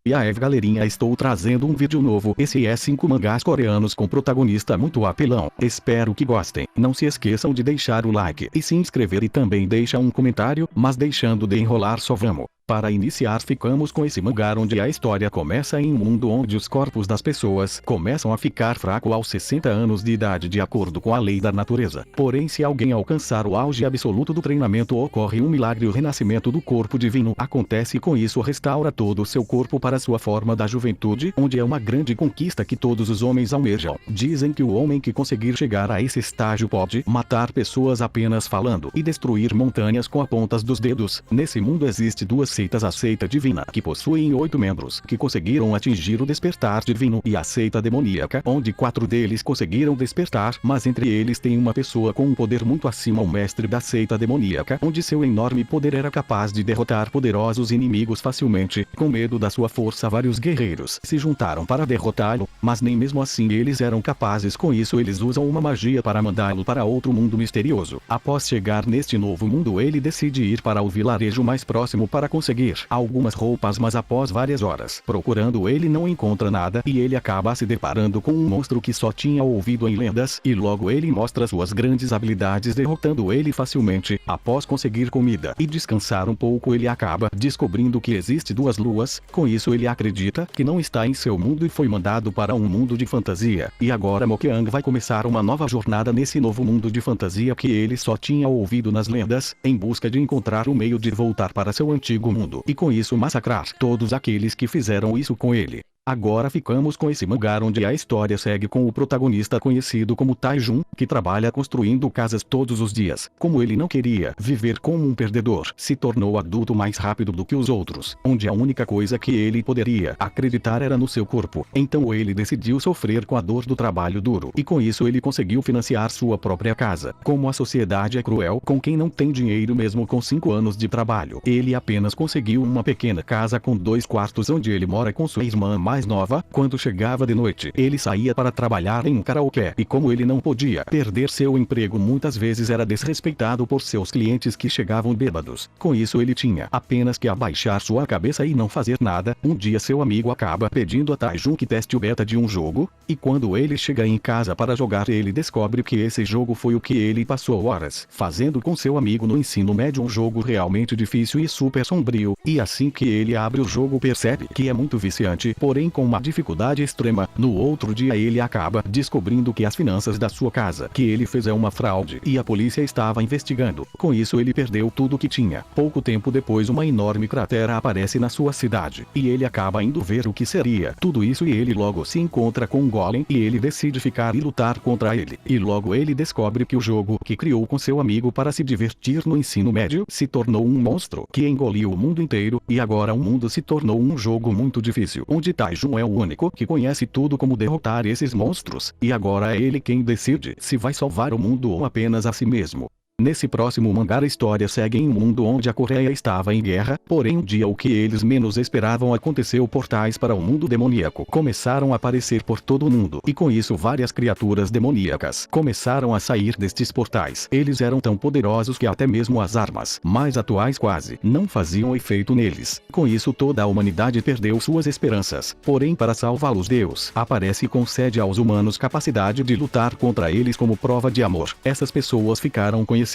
E aí galerinha, estou trazendo um vídeo novo. Esse é 5 mangás coreanos com protagonista muito apelão. Espero que gostem. Não se esqueçam de deixar o like e se inscrever e também deixa um comentário, mas deixando de enrolar só vamos. Para iniciar ficamos com esse mangá onde a história começa em um mundo onde os corpos das pessoas começam a ficar fracos aos 60 anos de idade de acordo com a lei da natureza. Porém, se alguém alcançar o auge absoluto do treinamento, ocorre um milagre, o renascimento do corpo divino. Acontece com isso restaura todo o seu corpo para sua forma da juventude, onde é uma grande conquista que todos os homens almejam. Dizem que o homem que conseguir chegar a esse estágio pode matar pessoas apenas falando e destruir montanhas com as pontas dos dedos. Nesse mundo existe duas seitas: a seita divina, que possuem 8 membros, que conseguiram atingir o despertar divino, e a seita demoníaca, onde 4 deles conseguiram despertar, mas entre eles tem uma pessoa com um poder muito acima, o mestre da seita demoníaca, onde seu enorme poder era capaz de derrotar poderosos inimigos facilmente. Com medo da sua força, vários guerreiros se juntaram para derrotá-lo, mas nem mesmo assim eles eram capazes. Com isso eles usam uma magia para mandá-lo para outro mundo misterioso. Após chegar neste novo mundo, ele decide ir para o vilarejo mais próximo para conseguir algumas roupas, mas após várias horas procurando ele não encontra nada, e ele acaba se deparando com um monstro que só tinha ouvido em lendas, e logo ele mostra suas grandes habilidades derrotando ele facilmente. Após conseguir comida e descansar um pouco, ele acaba descobrindo que existe 2 luas. Com isso ele acredita que não está em seu mundo e foi mandado para um mundo de fantasia, e agora Mokyang vai começar uma nova jornada nesse novo mundo de fantasia que ele só tinha ouvido nas lendas, em busca de encontrar o meio de voltar para seu antigo mundo e com isso massacrar todos aqueles que fizeram isso com ele. Agora ficamos com esse mangá onde a história segue com o protagonista conhecido como Taejun, que trabalha construindo casas todos os dias. Como ele não queria viver como um perdedor, se tornou adulto mais rápido do que os outros, onde a única coisa que ele poderia acreditar era no seu corpo. Então ele decidiu sofrer com a dor do trabalho duro, e com isso ele conseguiu financiar sua própria casa. Como a sociedade é cruel com quem não tem dinheiro mesmo com 5 anos de trabalho, ele apenas conseguiu uma pequena casa com 2 quartos onde ele mora com sua irmã mais nova. Quando chegava de noite, ele saía para trabalhar em um karaokê, e como ele não podia perder seu emprego, muitas vezes era desrespeitado por seus clientes que chegavam bêbados. Com isso ele tinha apenas que abaixar sua cabeça e não fazer nada. Um dia seu amigo acaba pedindo a Taejun que teste o beta de um jogo, e quando ele chega em casa para jogar, ele descobre que esse jogo foi o que ele passou horas fazendo com seu amigo no ensino médio, um jogo realmente difícil e super sombrio, e assim que ele abre o jogo percebe que é muito viciante, porém com uma dificuldade extrema. No outro dia ele acaba descobrindo que as finanças da sua casa que ele fez é uma fraude, e a polícia estava investigando. Com isso ele perdeu tudo que tinha. Pouco tempo depois uma enorme cratera aparece na sua cidade, e ele acaba indo ver o que seria tudo isso, e ele logo se encontra com um golem, e ele decide ficar e lutar contra ele. E logo ele descobre que o jogo que criou com seu amigo para se divertir no ensino médio se tornou um monstro que engoliu o mundo inteiro, e agora o mundo se tornou um jogo muito difícil, onde Taejun é o único que conhece tudo como derrotar esses monstros, e agora é ele quem decide se vai salvar o mundo ou apenas a si mesmo. Nesse próximo mangá a história segue em um mundo onde a Coreia estava em guerra, porém um dia o que eles menos esperavam aconteceu: portais para o mundo demoníaco começaram a aparecer por todo o mundo, e com isso várias criaturas demoníacas começaram a sair destes portais. Eles eram tão poderosos que até mesmo as armas mais atuais quase não faziam efeito neles. Com isso toda a humanidade perdeu suas esperanças, porém para salvá-los Deus aparece e concede aos humanos capacidade de lutar contra eles como prova de amor. Essas pessoas ficaram conhecidas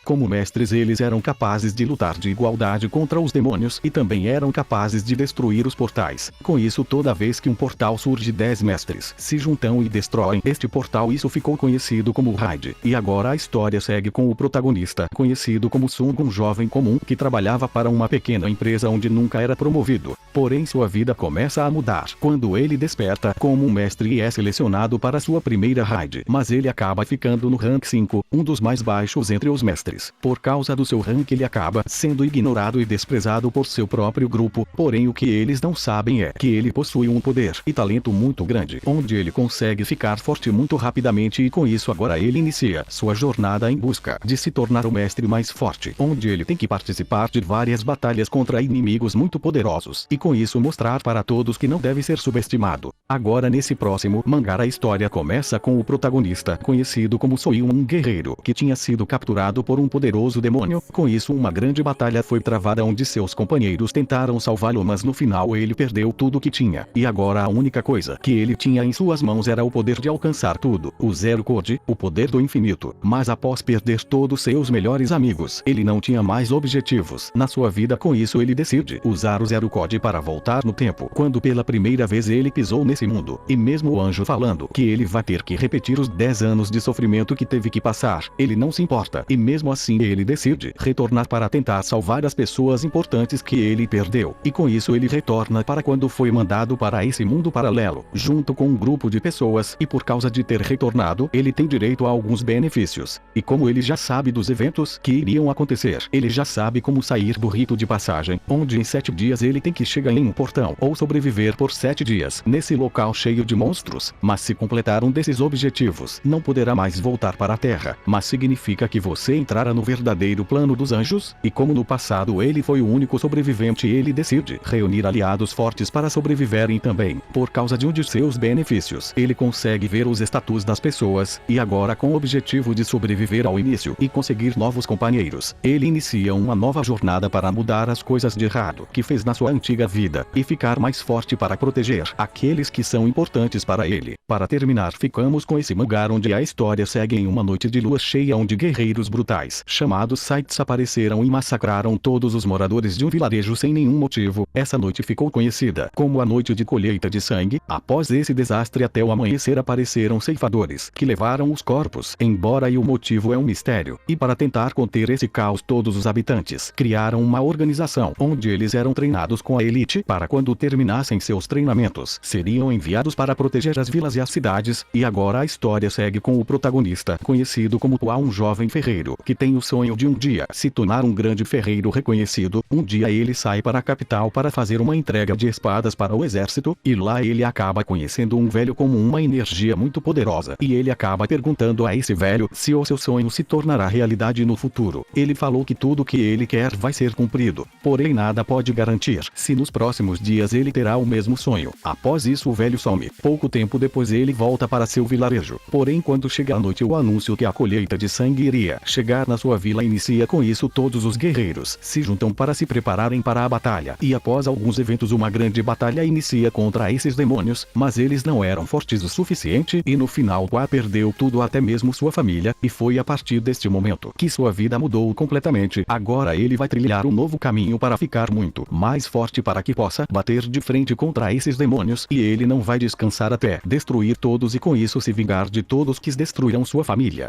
como mestres. Eles eram capazes de lutar de igualdade contra os demônios e também eram capazes de destruir os portais. Com isso toda vez que um portal surge, 10 mestres se juntam e destroem este portal. Isso ficou conhecido como Raid. E agora a história segue com o protagonista conhecido como Sung, um jovem comum que trabalhava para uma pequena empresa onde nunca era promovido. Porém sua vida começa a mudar quando ele desperta como um mestre e é selecionado para sua primeira Raid, mas ele acaba ficando no rank 5, um dos mais baixos entre os mestres. Por causa do seu rank ele acaba sendo ignorado e desprezado por seu próprio grupo, porém o que eles não sabem é que ele possui um poder e talento muito grande, onde ele consegue ficar forte muito rapidamente, e com isso agora ele inicia sua jornada em busca de se tornar o mestre mais forte, onde ele tem que participar de várias batalhas contra inimigos muito poderosos, e com isso mostrar para todos que não deve ser subestimado. Agora nesse próximo mangá a história começa com o protagonista conhecido como Soyun, um guerreiro que tinha sido capturado por um poderoso demônio. Com isso uma grande batalha foi travada onde seus companheiros tentaram salvá-lo, mas no final ele perdeu tudo que tinha. E agora a única coisa que ele tinha em suas mãos era o poder de alcançar tudo. O Zero Code, o poder do infinito. Mas após perder todos seus melhores amigos, ele não tinha mais objetivos na sua vida. Com isso ele decide usar o Zero Code para voltar no tempo, quando pela primeira vez ele pisou nesse mundo. E mesmo o anjo falando que ele vai ter que repetir os 10 anos de sofrimento que teve que passar, ele não se importa. E mesmo assim ele decide retornar para tentar salvar as pessoas importantes que ele perdeu. E com isso ele retorna para quando foi mandado para esse mundo paralelo, junto com um grupo de pessoas, e por causa de ter retornado, ele tem direito a alguns benefícios. E como ele já sabe dos eventos que iriam acontecer, ele já sabe como sair do rito de passagem, onde em 7 dias ele tem que chegar em um portão, ou sobreviver por 7 dias, nesse local cheio de monstros. Mas se completar um desses objetivos, não poderá mais voltar para a Terra, mas significa que você entrará no verdadeiro plano dos anjos. E como no passado ele foi o único sobrevivente, ele decide reunir aliados fortes para sobreviverem também. Por causa de um de seus benefícios, ele consegue ver os status das pessoas, e agora com o objetivo de sobreviver ao início e conseguir novos companheiros, ele inicia uma nova jornada para mudar as coisas de errado que fez na sua antiga vida, e ficar mais forte para proteger aqueles que são importantes para ele. Para terminar, ficamos com esse mangá onde a história segue em uma noite de lua cheia onde guerreiros brutais chamados Sites apareceram e massacraram todos os moradores de um vilarejo sem nenhum motivo. Essa noite ficou conhecida como a noite de colheita de sangue. Após esse desastre, até o amanhecer apareceram ceifadores que levaram os corpos embora, e o motivo é um mistério. E para tentar conter esse caos, todos os habitantes criaram uma organização onde eles eram treinados com a elite para quando terminassem seus treinamentos seriam enviados para proteger as vilas e as cidades. E agora a história segue com o protagonista conhecido como Tua, um jovem ferreiro que tem o sonho de um dia se tornar um grande ferreiro reconhecido. Um dia ele sai para a capital para fazer uma entrega de espadas para o exército, e lá ele acaba conhecendo um velho com uma energia muito poderosa, e ele acaba perguntando a esse velho se o seu sonho se tornará realidade no futuro. Ele falou que tudo que ele quer vai ser cumprido, porém nada pode garantir se nos próximos dias ele terá o mesmo sonho. Após isso o velho some. Pouco tempo depois ele volta para seu vilarejo, porém quando chega a noite o anúncio que a colheita de sangue iria chegar na sua vila inicia. Com isso todos os guerreiros se juntam para se prepararem para a batalha, e após alguns eventos uma grande batalha inicia contra esses demônios, mas eles não eram fortes o suficiente, e no final Tua perdeu tudo, até mesmo sua família, e foi a partir deste momento que sua vida mudou completamente. Agora ele vai trilhar um novo caminho para ficar muito mais forte para que possa bater de frente contra esses demônios, e ele não vai descansar até destruir todos e com isso se vingar de todos que destruíram sua família.